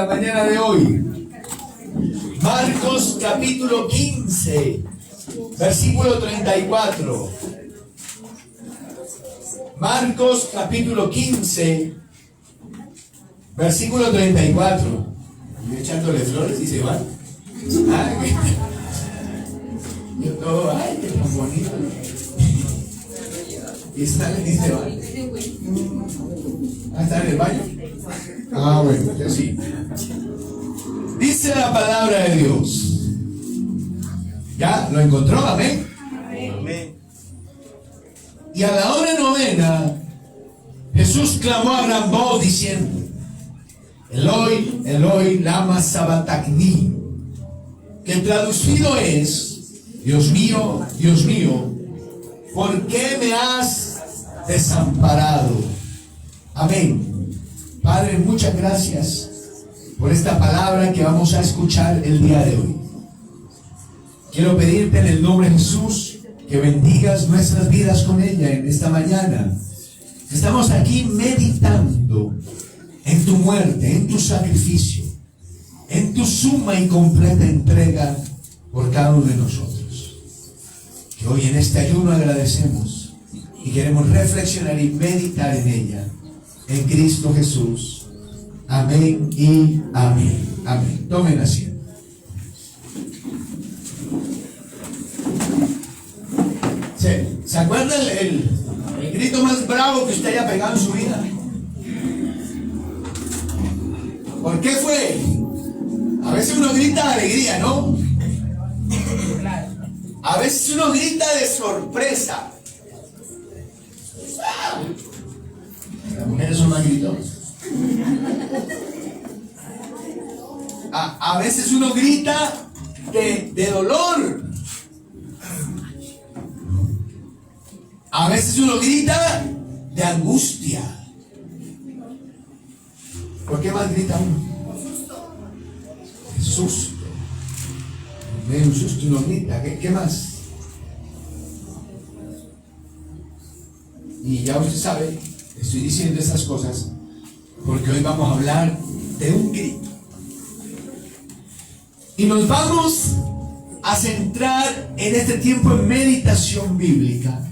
la mañana de hoy. Marcos capítulo 15, versículo 34. Marcos capítulo 15, versículo 34. Estoy echándole flores y se van. Yo todo, ay, qué tan bonito. Y salen y se van. ¿Está en el baño? Bueno, ya sí. Dice la palabra de Dios. ¿Ya? ¿Lo encontró? Amén. Amén. Y a la hora novena, Jesús clamó a gran voz diciendo: Eloi, Eloi, lama sabachthani, que traducido es: Dios mío, ¿por qué me has desamparado? Amén. Padre, muchas gracias por esta palabra que vamos a escuchar el día de hoy. Quiero pedirte en el nombre de Jesús que bendigas nuestras vidas con ella en esta mañana. Estamos aquí meditando en tu muerte, en tu sacrificio, en tu suma y completa entrega por cada uno de nosotros. Que hoy en este ayuno agradecemos y queremos reflexionar y meditar en ella, en Cristo Jesús. Amén y amén. Amén. Tomen asiento. ¿Se acuerdan el grito más bravo que usted haya pegado en su vida? ¿Por qué fue? A veces uno grita de alegría, ¿no? A veces uno grita de sorpresa. Las mujeres son más gritonas. A veces uno grita de dolor. A veces uno grita de angustia. ¿Por qué más grita uno? De susto. De un susto uno grita. ¿Qué más? Y ya usted sabe, estoy diciendo estas cosas porque hoy vamos a hablar de un grito. Y nos vamos a centrar en este tiempo en meditación bíblica,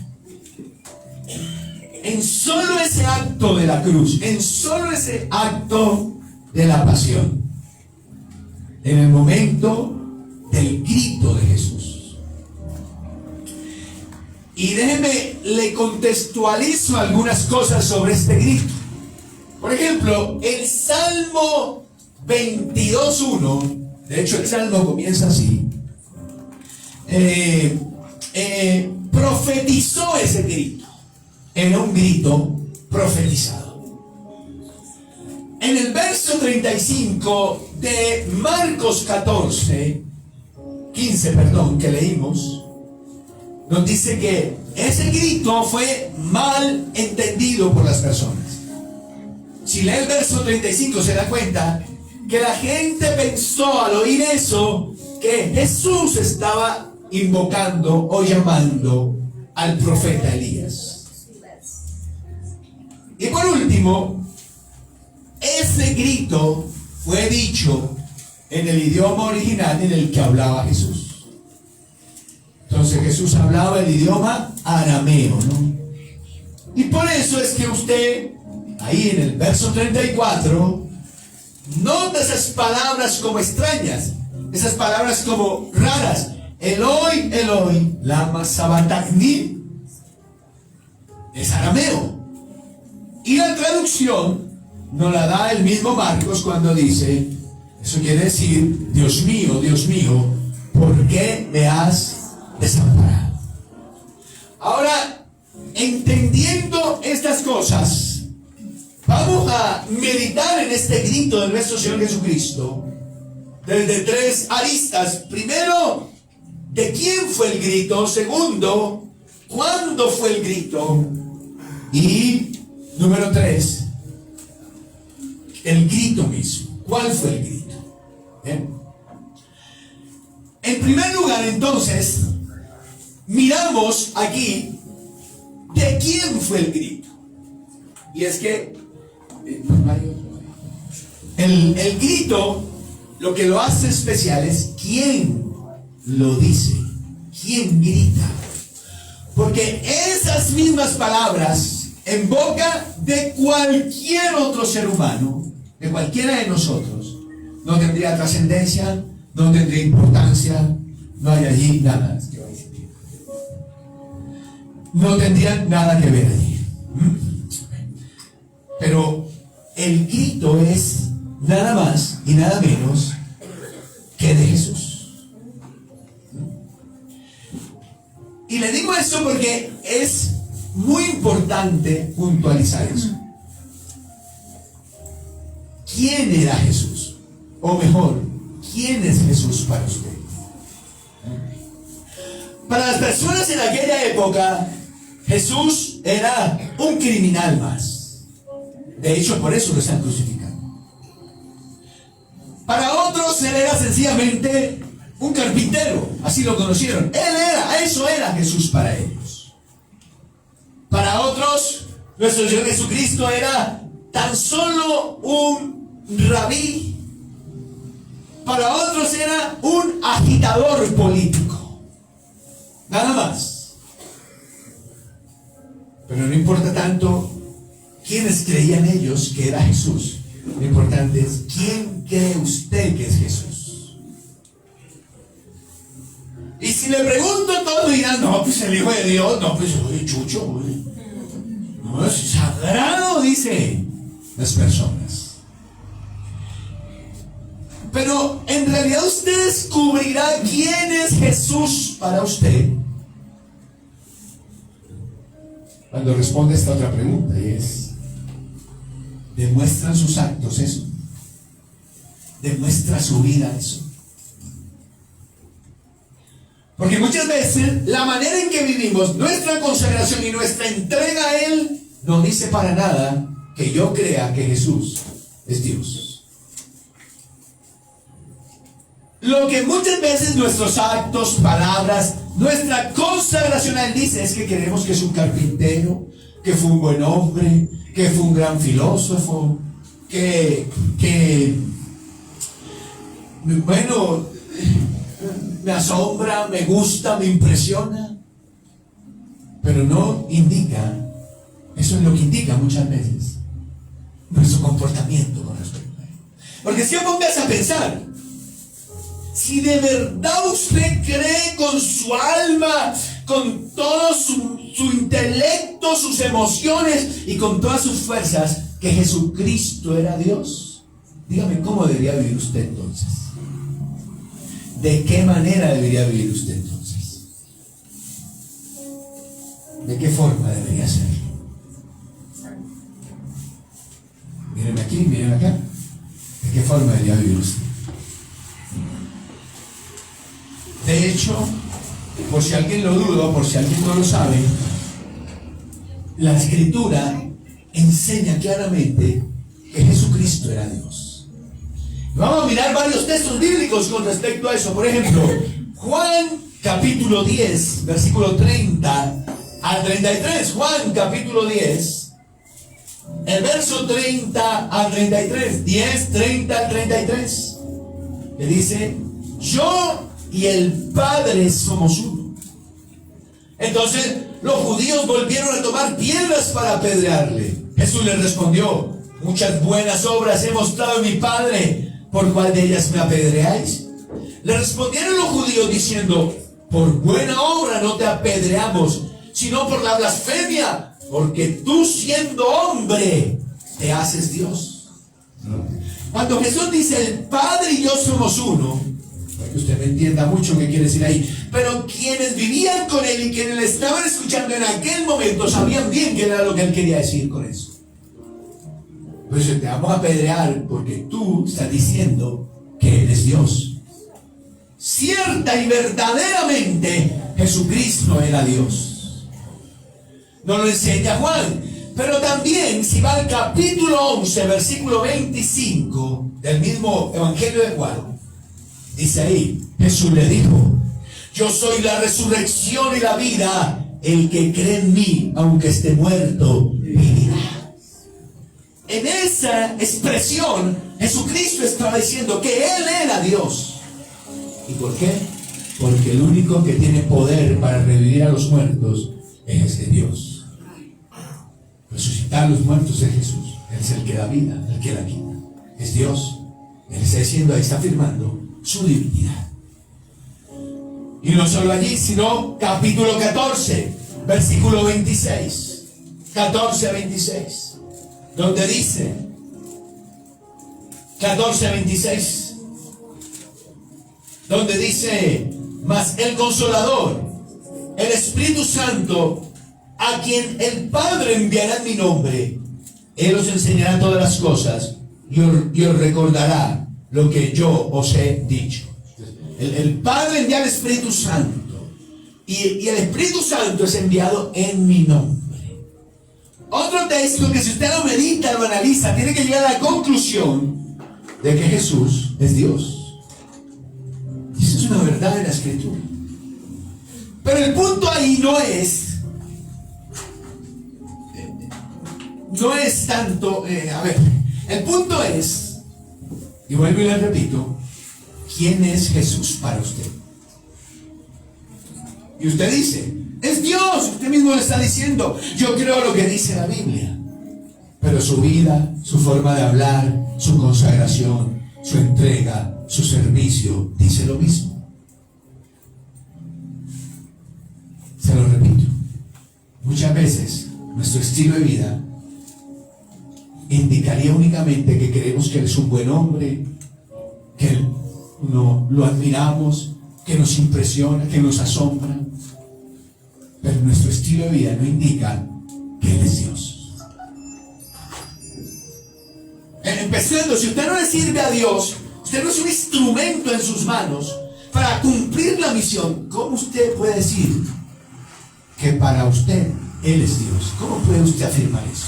en solo ese acto de la cruz, en solo ese acto de la pasión, en el momento del grito de Jesús. Y déjeme, le contextualizo algunas cosas sobre este grito. Por ejemplo, el Salmo 22:1, de hecho el Salmo comienza así, profetizó ese grito. Era un grito profetizado. En el verso 35 de Marcos 15, que leímos, nos dice que ese grito fue mal entendido por las personas. Si lee el verso 35 se da cuenta que la gente pensó al oír eso que Jesús estaba invocando o llamando al profeta Elías. Y por último, ese grito fue dicho en el idioma original en el que hablaba Jesús. Entonces Jesús hablaba el idioma arameo, ¿no? Y por eso es que usted, ahí en el verso 34, nota esas palabras como extrañas, esas palabras como raras. Eloi, Eloi, lama sabachthani, es arameo. Y la traducción nos la da el mismo Marcos cuando dice, eso quiere decir: Dios mío, ¿por qué me has desamparado? Ahora, entendiendo estas cosas, vamos a meditar en este grito de nuestro Señor Jesucristo desde tres aristas. Primero, ¿de quién fue el grito? Segundo, ¿cuándo fue el grito? Y número 3, el grito mismo. ¿Cuál fue el grito? ¿Bien? En primer lugar, entonces, miramos aquí de quién fue el grito. Y es que El grito, lo que lo hace especial es quién lo dice, quién grita. Porque esas mismas palabras en boca de cualquier otro ser humano, de cualquiera de nosotros, no tendría trascendencia, no tendría importancia, no hay allí nada. No tendría nada que ver allí. Pero el grito es nada más y nada menos que de Jesús. Y le digo esto porque es muy importante puntualizar eso. ¿Quién era Jesús? O mejor, ¿quién es Jesús para usted? Para las personas en aquella época, Jesús era un criminal más. De hecho, por eso lo están crucificando. Para otros, él era sencillamente un carpintero. Así lo conocieron. Eso era Jesús para ellos. Para otros, nuestro Señor Jesucristo era tan solo un rabí. Para otros era un agitador político. Nada más. Pero no importa tanto quiénes creían ellos que era Jesús. Lo importante es quién cree usted que es Jesús. Y si le pregunto, todos dirán, no, pues el Hijo de Dios, no, pues oye, chucho, oye. No, es sagrado, dice las personas. Pero en realidad usted descubrirá quién es Jesús para usted cuando responde esta otra pregunta, y es: ¿demuestran sus actos eso? ¿Demuestra su vida eso? Porque muchas veces la manera en que vivimos nuestra consagración y nuestra entrega a Él no dice para nada que yo crea que Jesús es Dios. Lo que muchas veces nuestros actos, palabras, nuestra consagración a Él dice es que queremos que es un carpintero, que fue un buen hombre, que fue un gran filósofo, bueno, me asombra, me gusta, me impresiona. Pero no indica, eso es lo que indica muchas veces nuestro comportamiento con respecto a Él. Porque si pongas a pensar, si de verdad usted cree con su alma, con todo su intelecto, sus emociones y con todas sus fuerzas, que Jesucristo era Dios, dígame cómo debería vivir usted entonces. ¿De qué manera debería vivir usted entonces? ¿De qué forma debería ser? Mírenme aquí, mírenme acá. ¿De qué forma debería vivir usted? De hecho, por si alguien lo duda, por si alguien no lo sabe, la Escritura enseña claramente que Jesucristo era Dios. Vamos a mirar varios textos bíblicos con respecto a eso. Por ejemplo, Juan capítulo 10, versículo 30 al 33. Juan capítulo 10, el verso 30 al 33. 10, 30 al 33. Que dice: yo y el Padre somos uno. Entonces los judíos volvieron a tomar piedras para apedrearle. Jesús les respondió: muchas buenas obras he mostrado en mi Padre, ¿por cuál de ellas me apedreáis? Le respondieron los judíos diciendo: por buena obra no te apedreamos, sino por la blasfemia, porque tú siendo hombre te haces Dios. Cuando Jesús dice el Padre y yo somos uno, para que usted me entienda mucho qué quiere decir ahí, pero quienes vivían con Él y quienes le estaban escuchando en aquel momento sabían bien qué era lo que Él quería decir con eso. Pues te vamos a apedrear porque tú estás diciendo que eres Dios. Cierta y verdaderamente Jesucristo era Dios. Nos lo enseña Juan. Pero también, si va al capítulo 11, versículo 25 del mismo Evangelio de Juan, dice ahí, Jesús le dijo: yo soy la resurrección y la vida, el que cree en mí, aunque esté muerto, vivirá. en esa expresión, Jesucristo estaba diciendo que Él era Dios. ¿Y por qué? Porque el único que tiene poder para revivir a los muertos es ese Dios. Resucitar a los muertos es Jesús. Él es el que da vida, el que la quita. Es Dios. Él está diciendo, ahí está afirmando su divinidad. Y no solo allí, sino capítulo 14, versículo 26. 14, 26. Donde dice, 14, 26. Donde dice, mas el Consolador, el Espíritu Santo, a quien el Padre enviará en mi nombre, Él os enseñará todas las cosas y os recordará lo que yo os he dicho. El Padre envía al Espíritu Santo y el Espíritu Santo es enviado en mi nombre. Otro texto que si usted lo medita, lo analiza, tiene que llegar a la conclusión de que Jesús es Dios. Y eso es una verdad de la Escritura. Pero el punto ahí no es tanto, el punto es, y vuelvo y le repito, ¿quién es Jesús para usted? Y usted dice, es Dios. Usted mismo le está diciendo, yo creo lo que dice la Biblia. Pero su vida, su forma de hablar, su consagración, su entrega, su servicio, dice lo mismo. Se lo repito, muchas veces nuestro estilo de vida indicaría únicamente que creemos que Él es un buen hombre, que lo admiramos, que nos impresiona, que nos asombra, pero nuestro estilo de vida no indica que Él es Dios. Empezando, si usted no le sirve a Dios, usted no es un instrumento en sus manos para cumplir la misión, ¿cómo usted puede decir que para usted Él es Dios? ¿Cómo puede usted afirmar eso?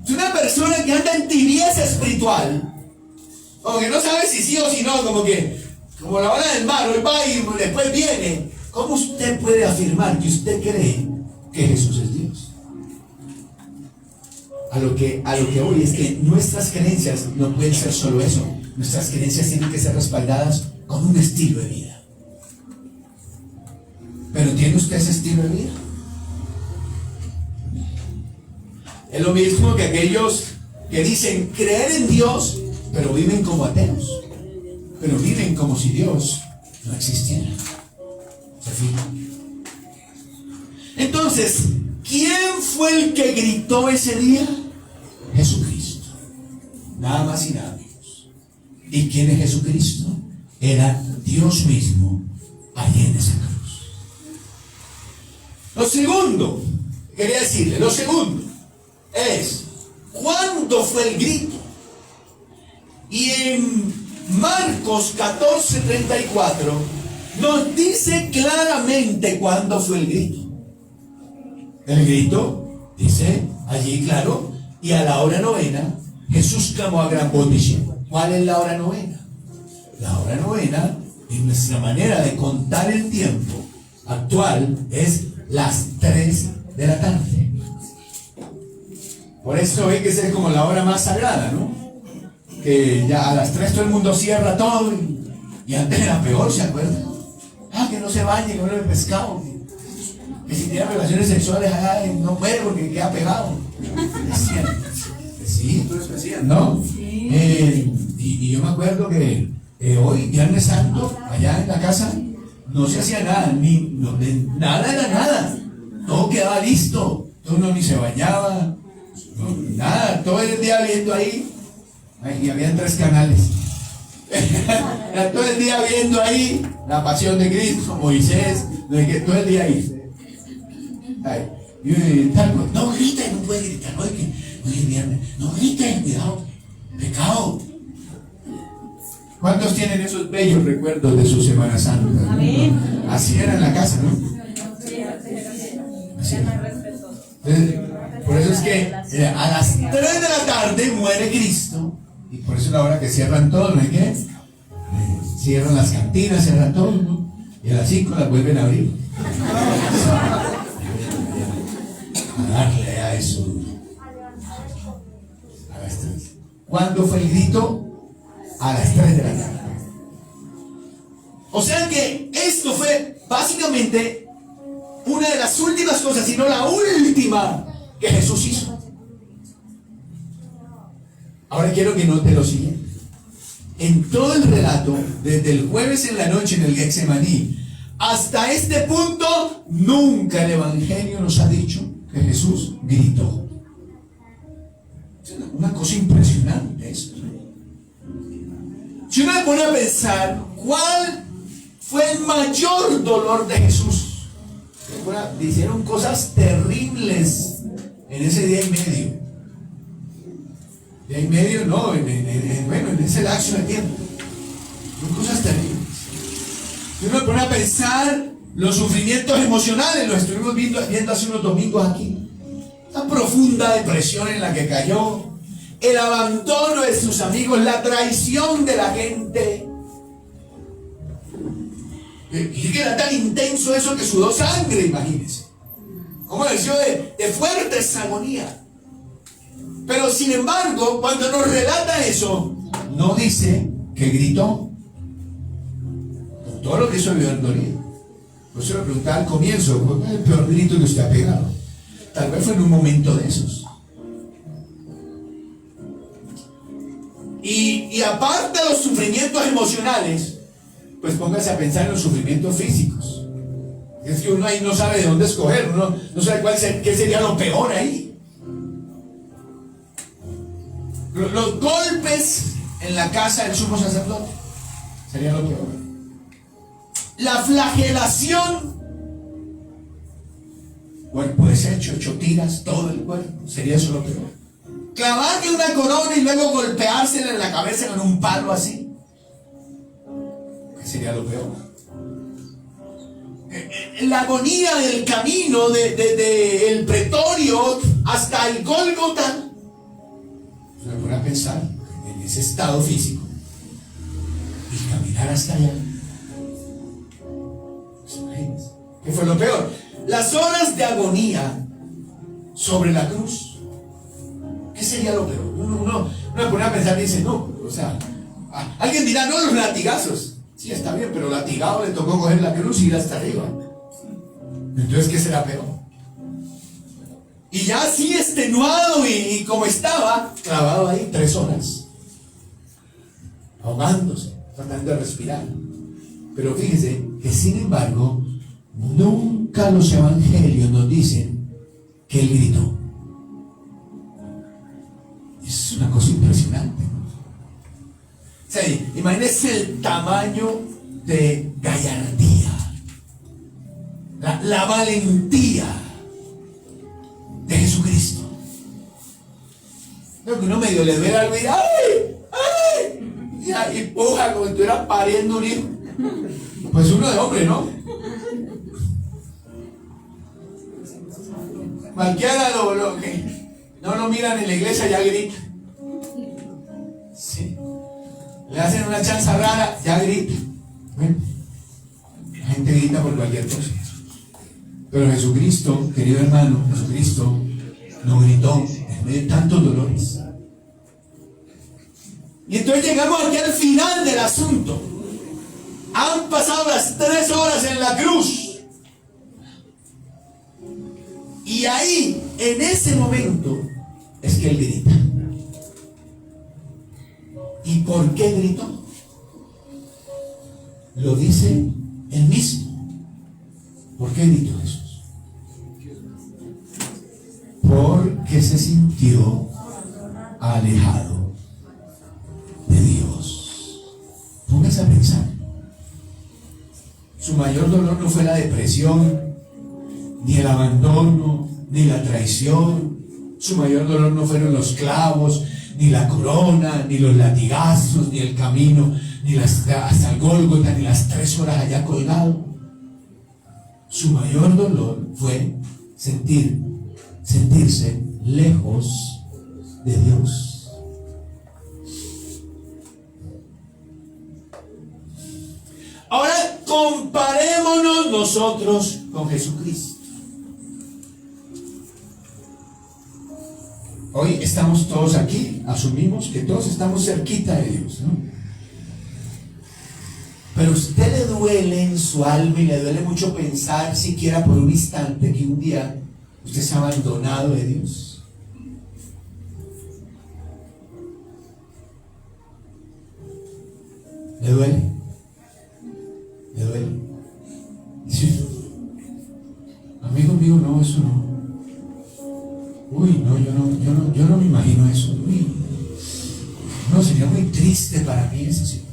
Es una persona que anda en tibieza espiritual, como que no sabe si sí o si no, como la ola del mar, hoy va y después viene. ¿Cómo usted puede afirmar que usted cree que Jesús es Dios? A lo que voy es que nuestras creencias no pueden ser solo eso. Nuestras creencias tienen que ser respaldadas con un estilo de vida. ¿Pero tiene usted ese estilo de vida? Es lo mismo que aquellos que dicen creer en Dios, pero viven como ateos, pero viven como si Dios no existiera. ¿Se fijan? Entonces, ¿quién fue el que gritó ese día? Jesucristo. Nada más y nada menos. ¿Y quién es Jesucristo? Era Dios mismo allí en esa cruz. Lo segundo es, ¿cuándo fue el grito? Y en Marcos 14:34 nos dice claramente cuándo fue el grito. El grito dice allí, claro, y a la hora novena Jesús clamó a gran voz diciendo. ¿Cuál es la hora novena? La hora novena, en nuestra manera de contar el tiempo actual, es las 3 de la tarde. Por eso hay que ser como la hora más sagrada, ¿no? Que ya a las 3 todo el mundo cierra todo y antes era peor, ¿se acuerdan? Que no se bañe, que no bebe pescado, que si tiene relaciones sexuales no puede porque queda pegado. Decían, sí, todos decían, ¿no? Sí. Y yo me acuerdo que hoy, Viernes Santo, allá en la casa, no se hacía nada, nada era nada. Todo quedaba listo, uno ni se bañaba, nada, todo el día viendo ahí. Y habían 3 canales. Era todo el día viendo ahí la pasión de Cristo, Moisés, todo el día ahí. No griten, no puede gritar, no griten, cuidado, pecado. ¿Cuántos tienen esos bellos recuerdos de su Semana Santa? Amén. Así era en la casa, ¿no? Así era. Entonces, por eso es que a las 3 de la tarde muere Cristo. Y por eso es la hora que cierran todo, ¿no hay qué? Cierran las cantinas, cierran todo, ¿no? Y a las 5 las vuelven a abrir. A darle a eso. ¿Cuándo fue el grito? A las 3 de la tarde. O sea que esto fue básicamente una de las últimas cosas, si no la última que Jesús hizo. Ahora quiero que note lo siguiente. En todo el relato, desde el jueves en la noche en el Getsemaní hasta este punto, nunca el Evangelio nos ha dicho que Jesús gritó. Es una cosa impresionante esto. Si uno le pone a pensar, ¿cuál fue el mayor dolor de Jesús? Le hicieron cosas terribles en ese día y medio. Día y medio no, en ese lapso de tiempo. Son cosas terribles. Si uno le pone a pensar los sufrimientos emocionales, los estuvimos viendo hace unos domingos aquí. La profunda depresión en la que cayó, el abandono de sus amigos, la traición de la gente. Y que era tan intenso eso que sudó sangre, imagínense. Como decía de fuertes agonías. Pero sin embargo, cuando nos relata eso, no dice que gritó. Con todo lo que eso debió haber dolido. Por eso le preguntaba al comienzo, ¿cuál es el peor grito que usted ha pegado? Tal vez fue en un momento de esos. Y aparte de los sufrimientos emocionales, pues póngase a pensar en los sufrimientos físicos. Es que uno ahí no sabe de dónde escoger, uno no sabe qué sería lo peor ahí. Los golpes en la casa del sumo sacerdote sería lo peor. La flagelación, cuerpo deshecho, hecho tiras, todo el cuerpo, sería eso lo peor. Clavarle una corona y luego golpeársela en la cabeza con un palo así, que sería lo peor. La agonía del camino del pretorio hasta el Gólgota. Se me pone a pensar en ese estado físico y caminar hasta allá. ¿Qué fue lo peor? Las horas de agonía sobre la cruz. ¿Qué sería lo peor? Uno me pone a pensar y dice, no, o sea, alguien dirá, no, los latigazos. Sí, está bien, pero latigado le tocó coger la cruz y ir hasta arriba. Entonces, ¿qué será peor? Y ya así extenuado y como estaba, clavado ahí 3 horas, ahogándose, tratando de respirar. Pero fíjese que sin embargo, nunca los evangelios nos dicen que él gritó. Es una cosa impresionante. O sea, imagínense el tamaño de gallardía, la valentía de Jesucristo. Creo que uno medio le duele algo y ¡ay! ¡ay! Y ahí puja como si estuviera pariendo un hijo. Pues uno de hombre, ¿no? Cualquiera lo que no lo miran en la iglesia ya grita. Sí. Le hacen una chanza rara, ya grita. Bueno, la gente grita por cualquier cosa. Pero Jesucristo, querido hermano, Jesucristo no gritó en medio de tantos dolores. Y entonces llegamos aquí al final del asunto. Han pasado las 3 horas en la cruz. Y ahí, en ese momento, es que él grita. ¿Y por qué gritó? Lo dice él mismo. ¿Por qué gritó Jesús? Porque se sintió alejado de Dios. Póngase a pensar. Su mayor dolor no fue la depresión, ni el abandono, ni la traición. Su mayor dolor no fueron los clavos, ni la corona, ni los latigazos, ni el camino, ni hasta el Gólgota, ni las 3 horas allá colgado. Su mayor dolor fue sentirse lejos de Dios. Ahora comparémonos nosotros con Jesucristo. hoy estamos todos aquí, asumimos que todos estamos cerquita de Dios, ¿no? Pero a usted le duele en su alma y le duele mucho pensar siquiera por un instante que un día usted se ha abandonado de Dios. ¿Le duele? ¿Le duele? Sí. Amigo mío, no, eso no. Uy, no, yo no me imagino eso. Uy, no, sería muy triste para mí esa situación.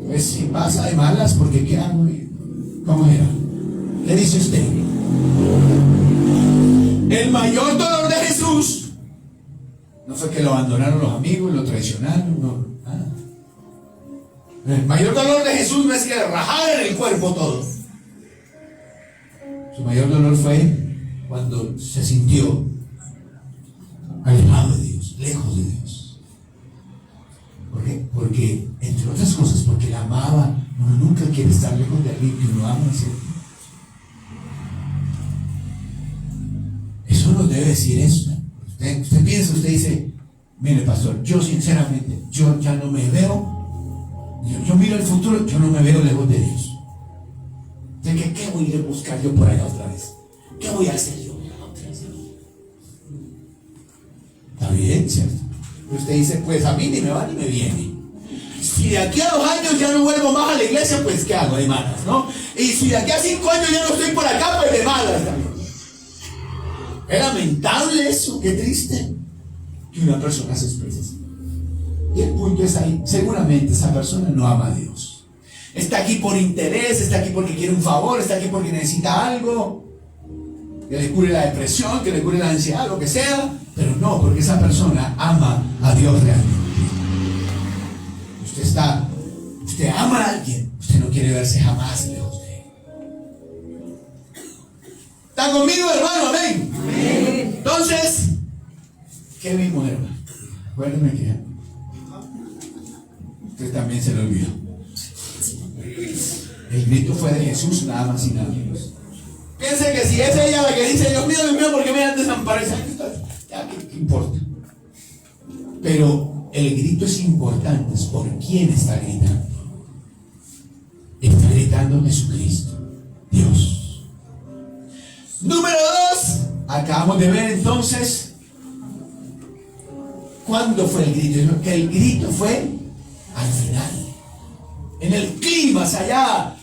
Pues si pasa de malas, porque ¿qué hago? ¿Cómo era? Le dice usted, el mayor dolor de Jesús no fue que lo abandonaron los amigos, lo traicionaron, no. El mayor dolor de Jesús no es que le rajaran el cuerpo todo. Su mayor dolor fue cuando se sintió alejado de Dios, lejos de Dios. ¿Por qué? Porque, entre otras cosas, porque la amaba. Uno nunca quiere estar lejos de alguien que uno ama, ¿cierto? Eso nos debe decir eso. Usted piensa, usted dice, mire pastor, yo sinceramente, yo ya no me veo, yo miro el futuro, yo no me veo lejos de Dios. ¿De qué voy a ir a buscar yo por allá otra vez? ¿Qué voy a hacer yo otra vez? Está bien, ¿cierto? Y usted dice, pues a mí ni me va ni me viene. Si de aquí a 2 años ya no vuelvo más a la iglesia, pues ¿qué hago? De malas, ¿no? Y si de aquí a 5 años ya no estoy por acá, pues de malas también. Es lamentable eso, qué triste que una persona se exprese así. Y el punto es ahí, seguramente esa persona no ama a Dios. Está aquí por interés, está aquí porque quiere un favor, está aquí porque necesita algo, que le cure la depresión, que le cure la ansiedad, lo que sea, pero no, porque esa persona ama a Dios realmente. Usted ama a alguien, usted no quiere verse jamás lejos de él. ¿Están conmigo, hermano? Amén. Amén. Entonces, ¿qué vimos, hermano? Acuérdenme que usted también se lo olvidó. El grito fue de Jesús, nada más y nada menos. Piense que si es ella la que dice, Dios mío, ¿por qué me han desamparado? Ya, ¿qué importa? Pero el grito es importante, es por quién está gritando. Está gritando Jesucristo, Dios. Número 2, acabamos de ver entonces cuándo fue el grito. Que el grito fue al final, en el clímax, allá,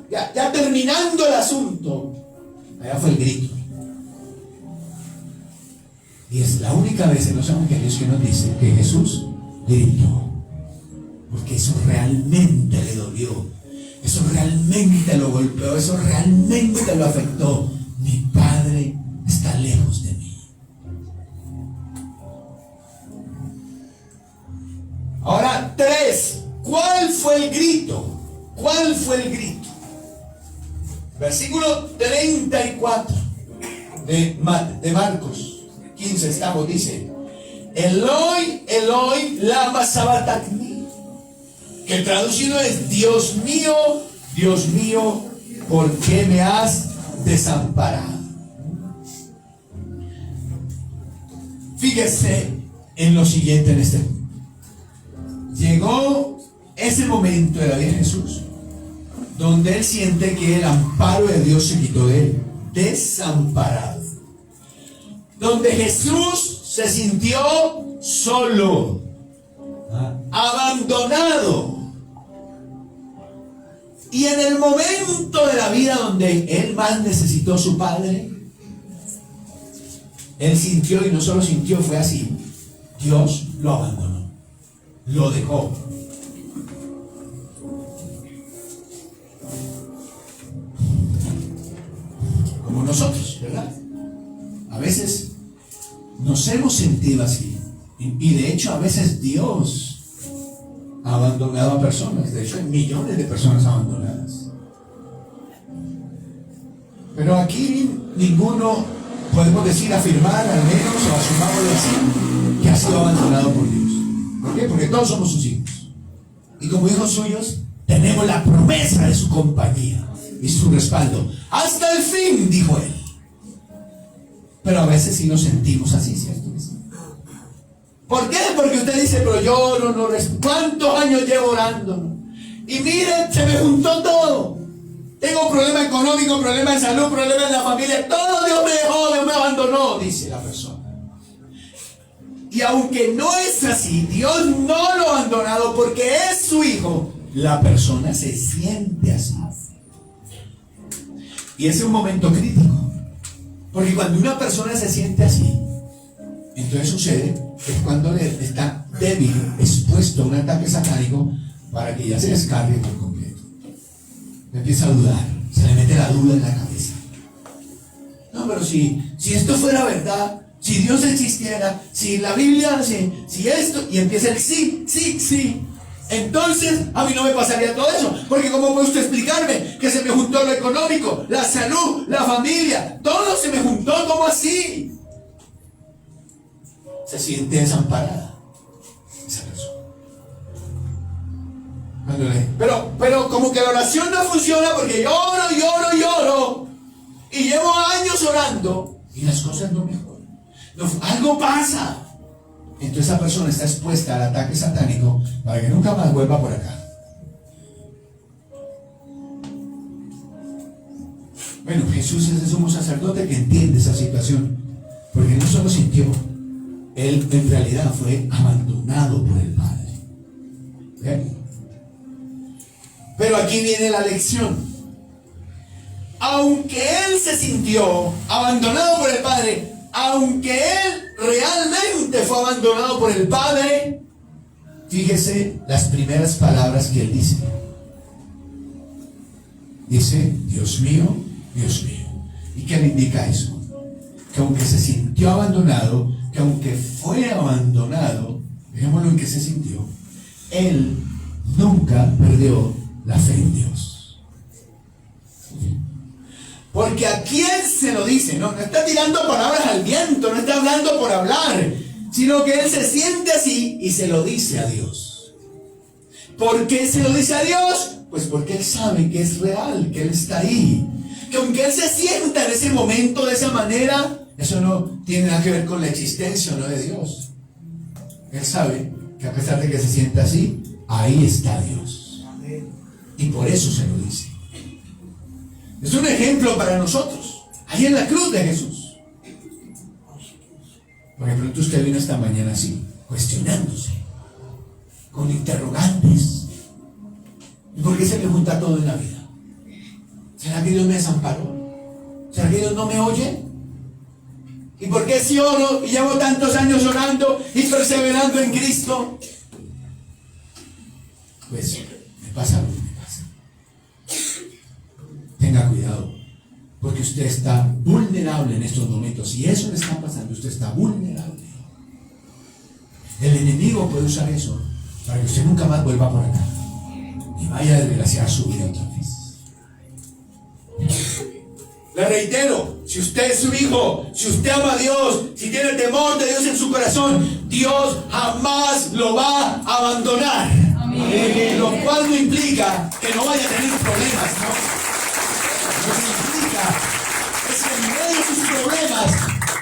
ya terminando el asunto. Allá fue el grito. Y es la única vez en los evangelios que nos dice que Jesús gritó. Porque eso realmente le dolió. Eso realmente lo golpeó. Eso realmente lo afectó. Mi Padre está lejos de mí. Ahora, 3. ¿Cuál fue el grito? ¿Cuál fue el grito? Versículo 34 de Marcos 15 estamos, dice, Eloi, Eloi, lama sabachthani, que traducido es, Dios mío, ¿por qué me has desamparado? Fíjese en lo siguiente en este punto. Llegó ese momento de la vida de Jesús donde él siente que el amparo de Dios se quitó de él, desamparado, donde Jesús se sintió solo, abandonado, y en el momento de la vida donde él más necesitó a su Padre, él sintió, y no solo sintió, fue así: Dios lo abandonó, lo dejó. Como nosotros, ¿verdad? A veces nos hemos sentido así, y de hecho a veces Dios ha abandonado a personas. De hecho hay millones de personas abandonadas, pero aquí ninguno podemos decir, afirmar al menos, o asumámoslo así, que ha sido abandonado por Dios. ¿Por qué? Porque todos somos sus hijos, y como hijos suyos tenemos la promesa de su compañía y su respaldo hasta el fin, dijo él. Pero a veces sí nos sentimos así, ¿cierto? ¿Por qué? Porque usted dice, pero yo no ¿cuántos años llevo orando? Y miren, se me juntó todo. Tengo problema económico, problema de salud, problema en la familia. Todo Dios me dejó, Dios me abandonó, dice la persona. Y aunque no es así, Dios no lo ha abandonado porque es su hijo, la persona se siente así. Y ese es un momento crítico. Porque cuando una persona se siente así, entonces sucede que es cuando está débil, expuesto a un ataque satánico para que ya se descargue por completo. Empieza a dudar, se le mete la duda en la cabeza. No, pero si esto fuera verdad, si Dios existiera, si la Biblia, si esto, y empieza el sí, entonces a mí no me pasaría todo eso, porque ¿cómo puede usted explicarme que se me juntó lo económico, la salud, la familia, todo se me juntó? ¿Cómo así? Se siente desamparada esa persona. Pero como que la oración no funciona porque lloro y llevo años orando y las cosas no mejoran. Algo pasa. Entonces esa persona está expuesta al ataque satánico para que nunca más vuelva por acá. Bueno, Jesús es el sumo sacerdote que entiende esa situación, porque no solo sintió, él en realidad fue abandonado por el Padre. ¿Ven? Pero aquí viene la lección. Aunque él se sintió abandonado por el Padre, aunque él realmente fue abandonado por el Padre, fíjese las primeras palabras que él dice. Dice, Dios mío, Dios mío. ¿Y qué le indica eso? Que aunque se sintió abandonado, que aunque fue abandonado, dejémoslo en que se sintió, él nunca perdió la fe en Dios. Porque a quién se lo dice, no está tirando palabras al viento, no está hablando por hablar, sino que él se siente así y se lo dice a Dios. ¿Por qué se lo dice a Dios? Pues porque él sabe que es real, que él está ahí, que aunque él se sienta en ese momento de esa manera, eso no tiene nada que ver con la existencia o no de Dios. Él sabe que a pesar de que se sienta así, ahí está Dios. Y por eso se lo dice. Es un ejemplo para nosotros, ahí en la cruz de Jesús. Por ejemplo, usted vino esta mañana así, cuestionándose, con interrogantes. ¿Y por qué se me junta todo en la vida? ¿Será que Dios me desamparó? ¿Será que Dios no me oye? ¿Y por qué si oro y llevo tantos años orando y perseverando en Cristo? Pues me pasa lo que me pasa. Tenga cuidado, porque usted está vulnerable en estos momentos. Y eso le está pasando, usted está vulnerable. El enemigo puede usar eso para que usted nunca más vuelva por acá y vaya a desgraciar su vida otra vez. Le reitero, si usted es su hijo, si usted ama a Dios, si tiene el temor de Dios en su corazón, Dios jamás lo va a abandonar. Amén. Lo cual no implica que no vaya a tener problemas, ¿no? Lo que implica es que en medio de sus problemas,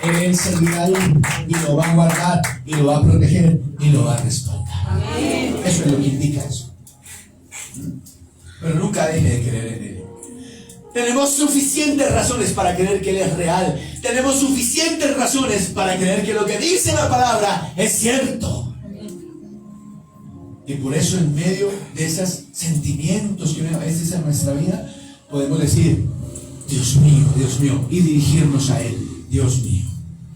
Él seguirá ahí y lo va a guardar, y lo va a proteger, y lo va a respaldar. Amén. Eso es lo que indica eso. Pero nunca deje de creer en Él. Tenemos suficientes razones para creer que Él es real. Tenemos suficientes razones para creer que lo que dice la palabra es cierto. Y por eso en medio de esos sentimientos que a veces en nuestra vida, podemos decir, Dios mío, y dirigirnos a Él. Dios mío,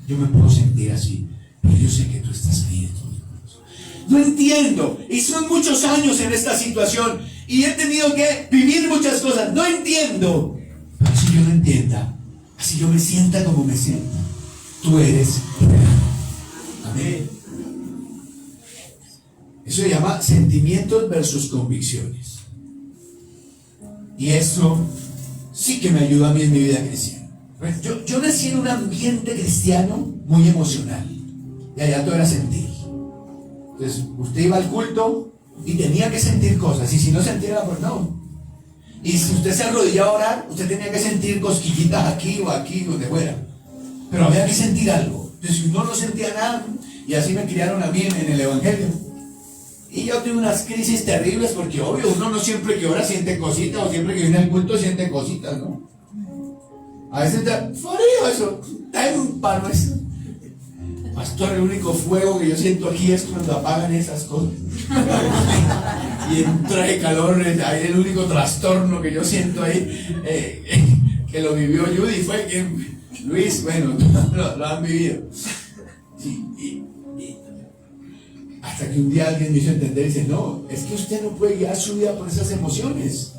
yo me puedo sentir así, pero yo sé que tú estás ahí de todos modos. No entiendo, y son muchos años en esta situación, y he tenido que vivir muchas cosas. No entiendo, pero si yo no entienda, así yo me sienta como me sienta, tú eres real. Amén. Eso se llama sentimientos versus convicciones. Y eso sí que me ayuda a mí en mi vida cristiana. Yo nací en un ambiente cristiano muy emocional. Y allá todo era sentir. Entonces, usted iba al culto y tenía que sentir cosas. Y si no sentía, pues no. Y si usted se arrodillaba a orar, usted tenía que sentir cosquillitas aquí o de fuera. pero había que sentir algo. Entonces uno no sentía nada, y así me criaron a mí en el Evangelio. Y yo tuve unas crisis terribles, porque obvio, uno no siempre que ora siente cositas, o siempre que viene al culto siente cositas, ¿no? A veces está frío eso, está en un palo eso. Pastor, el único fuego que yo siento aquí es cuando apagan esas cosas. Y en un traje de calor, ahí el único trastorno que yo siento ahí, que lo vivió Judy, fue que Luis, bueno, lo han vivido. Sí, hasta que un día alguien me hizo entender y dice, no, es que usted no puede guiar su vida por esas emociones.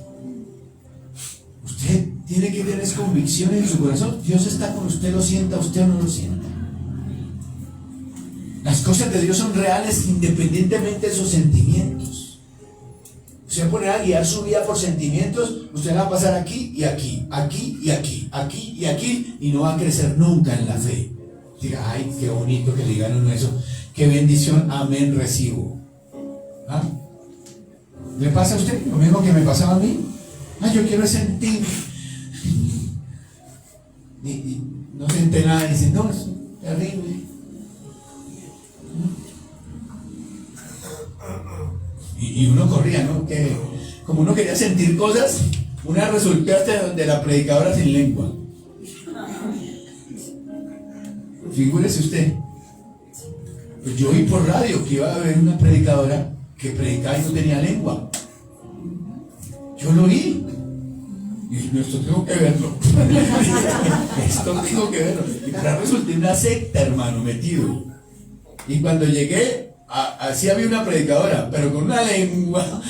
Usted tiene que tener convicción en su corazón. Dios está con usted, lo sienta, usted no lo sienta. Las cosas de Dios son reales independientemente de sus sentimientos. Usted pone a guiar su vida por sentimientos, usted va a pasar aquí y aquí, aquí y aquí, aquí y aquí, y no va a crecer nunca en la fe. Diga, ay, qué bonito que le digan uno eso, qué bendición, amén, recibo. ¿Ah? ¿Le pasa a usted lo mismo que me pasaba a mí? Ay, yo quiero sentir. Y no siente nada y dice, no, es terrible. Y uno corría, ¿no? Que como uno quería sentir cosas, una resultó hasta de la predicadora sin lengua. Figúrese usted. Pues yo oí por radio que iba a haber una predicadora que predicaba y no tenía lengua. Yo lo oí. Y dije, esto tengo que verlo. Esto tengo que verlo. Y para resultar una secta, hermano, metido. Y cuando llegué, así había una predicadora, pero con una lengua.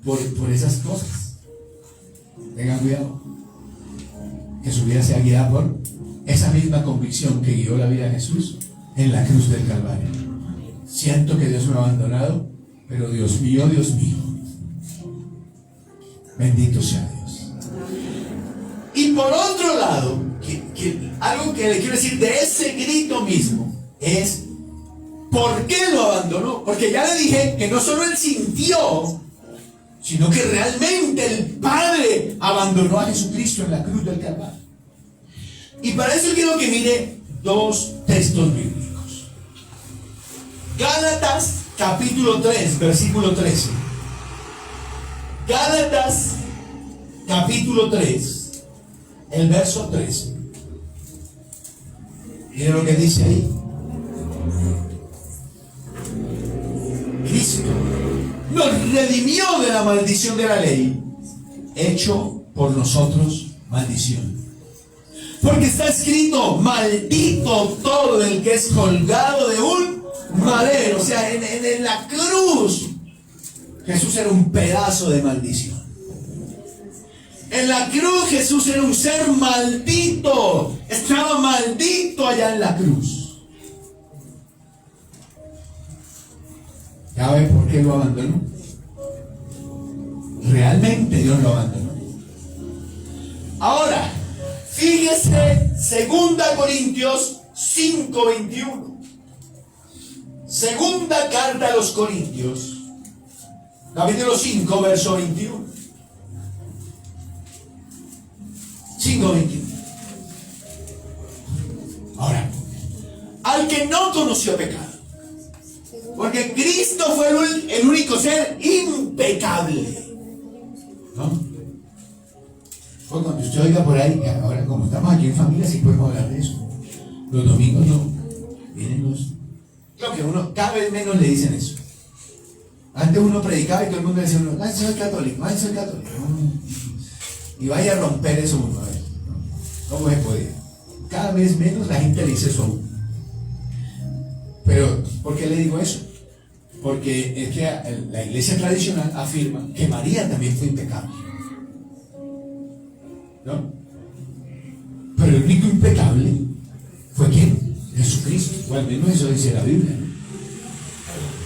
Por esas cosas. Tengan cuidado. Que su vida sea guiada por esa misma convicción que guió la vida de Jesús en la cruz del Calvario. Siento que Dios me ha abandonado, pero Dios mío, bendito sea Dios. Y por otro lado, algo que le quiero decir de ese grito mismo es ¿por qué lo abandonó? Porque ya le dije que no solo él sintió, sino que realmente el Padre abandonó a Jesucristo en la cruz del Calvario. Y para eso quiero que mire dos textos bíblicos. Gálatas capítulo 3, versículo 13. Gálatas capítulo 3, el verso 13. Mire lo que dice ahí. Cristo nos redimió de la maldición de la ley, hecho por nosotros maldición. Porque está escrito, maldito todo el que es colgado de un madero. O sea, en la cruz Jesús era un pedazo de maldición. En la cruz Jesús era un ser maldito. Estaba maldito allá en la cruz. ¿Ya ve por qué lo abandonó? Realmente Dios lo abandonó. Ahora, fíjese 2 Corintios 5:21. Segunda carta a los Corintios, capítulo 5, verso 21. 5:21. Ahora, al que no conoció pecado, porque Cristo fue el único ser impecable, ¿no? Pues cuando usted oiga por ahí, ahora como estamos aquí en familia, sí podemos hablar de eso. Los domingos no, vienen los... Creo que uno, cada vez menos le dicen eso. Antes uno predicaba y todo el mundo decía, ay, soy católico, ay, soy católico. Y vaya a romper eso uno, a ver, ¿cómo se puede? Cada vez menos la gente le dice eso a uno. Pero, ¿por qué le digo eso? Porque es que la iglesia tradicional afirma que María también fue impecable, ¿no? Pero el único impecable fue ¿quién? Jesucristo, o al menos eso dice la Biblia, ¿no?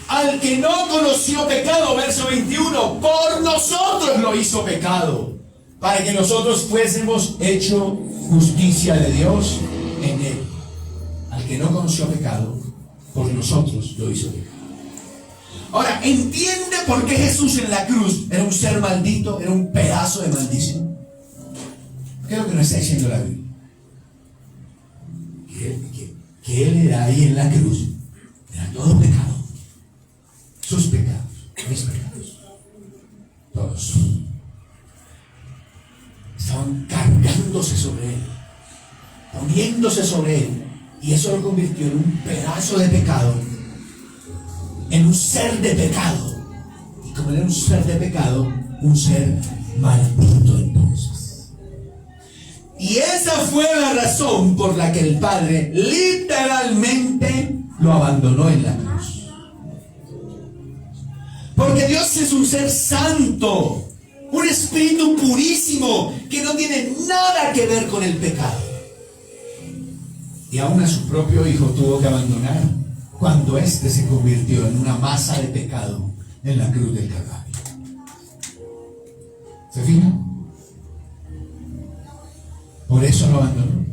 Al que no conoció pecado, verso 21, por nosotros lo hizo pecado, para que nosotros fuésemos hecho justicia de Dios en él. Al que no conoció pecado, por nosotros lo hizo pecado. Ahora, ¿entiende por qué Jesús en la cruz era un ser maldito, era un pedazo de maldición? ¿Qué es lo que nos está diciendo la Biblia? Que Él era ahí en la cruz, era todo pecado, sus pecados, mis pecados, todos estaban cargándose sobre Él, poniéndose sobre Él, y eso lo convirtió en un pedazo de pecado, en un ser de pecado, y como era un ser de pecado, un ser maldito entonces. Y esa fue la razón por la que el Padre literalmente lo abandonó en la cruz. Porque Dios es un ser santo, un espíritu purísimo que no tiene nada que ver con el pecado. Y aún a su propio Hijo tuvo que abandonar cuando éste se convirtió en una masa de pecado en la cruz del Calvario. ¿Se fijan? Por eso lo abandonó.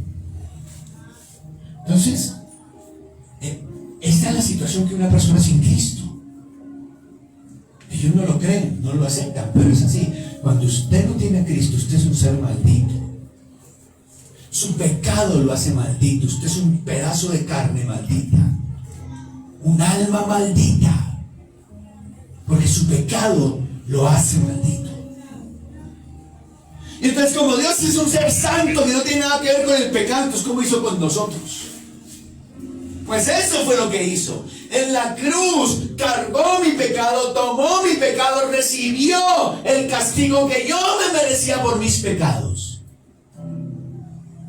Entonces, esta es la situación que una persona sin Cristo. Ellos no lo creen, no lo aceptan, pero es así. Cuando usted no tiene a Cristo, usted es un ser maldito. Su pecado lo hace maldito. Usted es un pedazo de carne maldita, un alma maldita, porque su pecado lo hace maldito. Y entonces, como Dios es un ser santo que no tiene nada que ver con el pecado, entonces ¿cómo hizo con nosotros? Pues eso fue lo que hizo. En la cruz cargó mi pecado, tomó mi pecado, recibió el castigo que yo me merecía por mis pecados.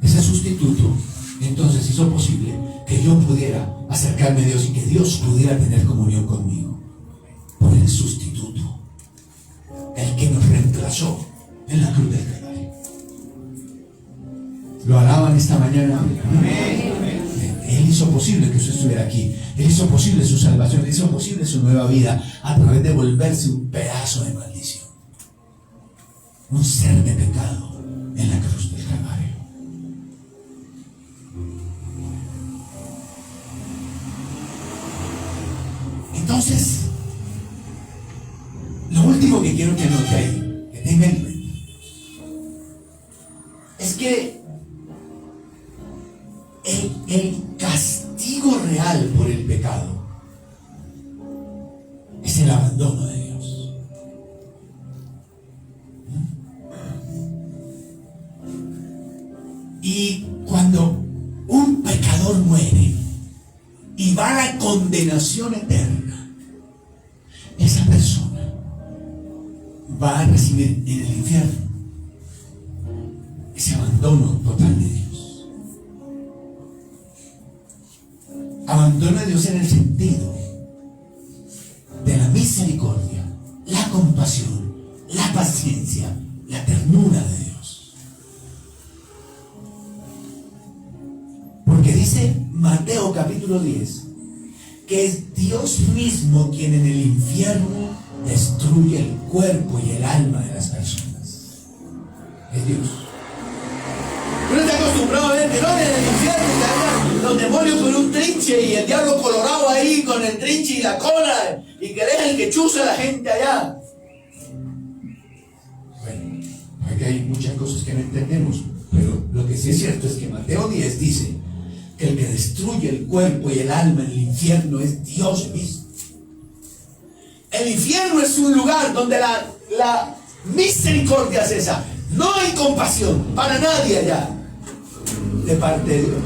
Ese sustituto entonces hizo posible que yo pudiera acercarme a Dios y que Dios pudiera tener comunión conmigo. Por el sustituto, el que nos reemplazó en la cruz del Calvario. ¿Lo alaban esta mañana? Amén. Él hizo posible que usted estuviera aquí. Él hizo posible su salvación. Él hizo posible su nueva vida a través de volverse un pedazo de maldición, un ser de pecado en la cruz del Calvario. Entonces, lo último que quiero que anote ahí, que tenga en mente, es que el castigo real por el pecado es el abandono de Dios. Y cuando un pecador muere y va a la condenación eterna, esa persona va a recibir en el infierno ese abandono total de Dios. Abandono de Dios en el sentido de la misericordia, la compasión, la paciencia, la ternura de Dios. Porque dice Mateo capítulo 10 que es Dios mismo quien en el infierno destruye el cuerpo y el alma de las personas. Es Dios. Uno está acostumbrado a ver que no, en el infierno que los demonios con un trinche y el diablo colorado ahí con el trinche y la cola y que deja el que chuza a la gente allá. Bueno, aquí hay muchas cosas que no entendemos, pero lo que sí es cierto es que Mateo 10 dice que el que destruye el cuerpo y el alma en el infierno es Dios mismo. El infierno es un lugar donde la misericordia cesa. No hay compasión para nadie allá de parte de Dios.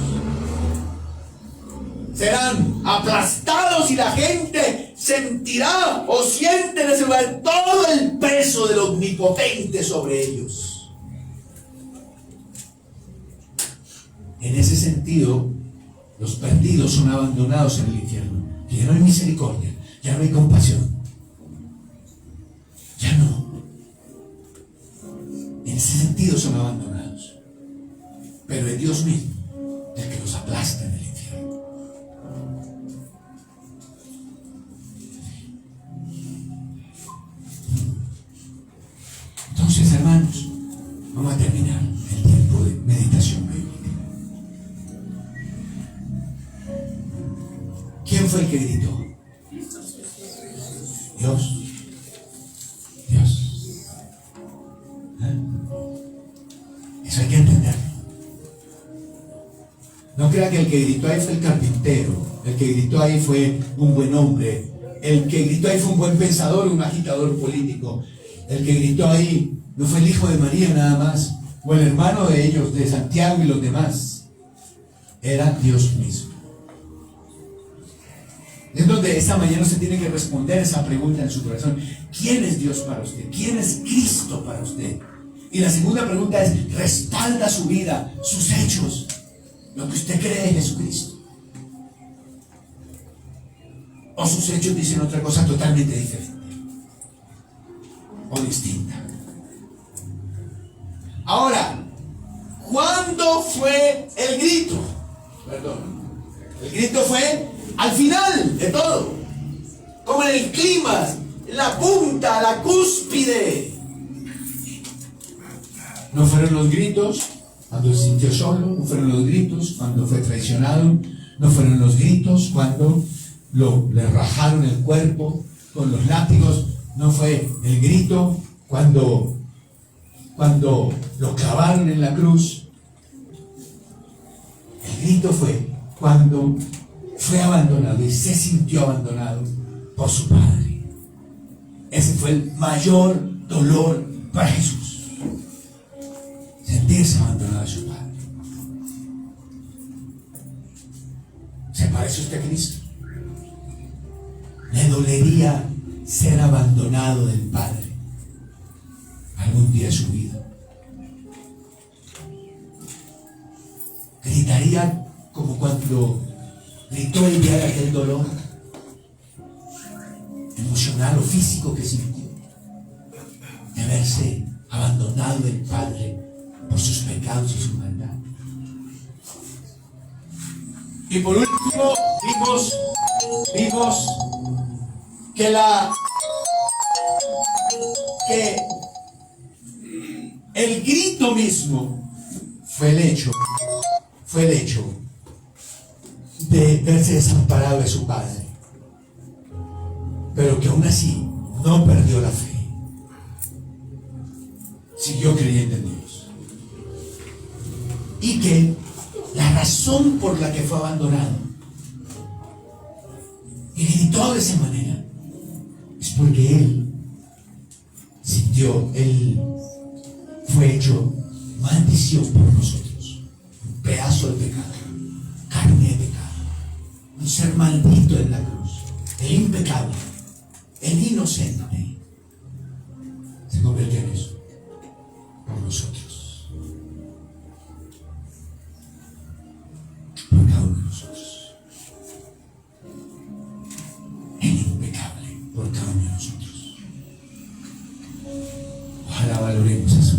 Serán aplastados y la gente sentirá o siente en ese lugar todo el peso del omnipotente sobre ellos. En ese sentido, los perdidos son abandonados en el infierno. Ya no hay misericordia, ya no hay compasión. Ya no. En ese sentido son abandonados. Pero es Dios mismo el que los aplasta en el infierno. Entonces, hermanos, vamos a terminar el tiempo de meditación bíblica. ¿Quién fue el que gritó? Dios. Dios. Eso hay que entender. crea que el que gritó ahí fue el carpintero, el que gritó ahí fue un buen hombre, el que gritó ahí fue un buen pensador, un agitador político. El que gritó ahí no fue el hijo de María nada más, o el hermano de ellos, de Santiago y los demás. Era Dios mismo. Es donde esta mañana usted tiene que responder esa pregunta en su corazón. ¿Quién es Dios para usted? ¿Quién es Cristo para usted? Y la segunda pregunta es, ¿respalda su vida, sus hechos, lo que usted cree en Jesucristo? ¿O sus hechos dicen otra cosa totalmente diferente o distinta? Ahora, ¿cuándo fue el grito? Perdón. El grito fue al final de todo, como en el clímax, la punta, la cúspide. No fueron los gritos cuando se sintió solo, no fueron los gritos cuando fue traicionado, no fueron los gritos cuando le rajaron el cuerpo con los látigos, no fue el grito cuando lo clavaron en la cruz. El grito fue cuando fue abandonado y se sintió abandonado por su padre. Ese fue el mayor dolor para Jesús, sentirse abandonado de su padre. ¿Se parece usted a Cristo? ¿Le dolería ser abandonado del Padre algún día de su vida? ¿Gritaría como cuando gritó el día de aquel dolor emocional o físico que sintió, de verse abandonado del Padre por sus pecados y su maldad? Y por último, vimos que el grito mismo fue el hecho de verse desamparado de su padre, pero que aún así no perdió la fe, siguió creyendo en Dios, y que la razón por la que fue abandonado y gritó de esa manera es porque él fue hecho maldición por nosotros, un pedazo de pecado, carne de pecado, un ser maldito en la cruz, el impecable, el inocente, se convirtió en eso por nosotros, por cada uno de nosotros, el impecable por cada uno de nosotros. Ojalá valoremos eso.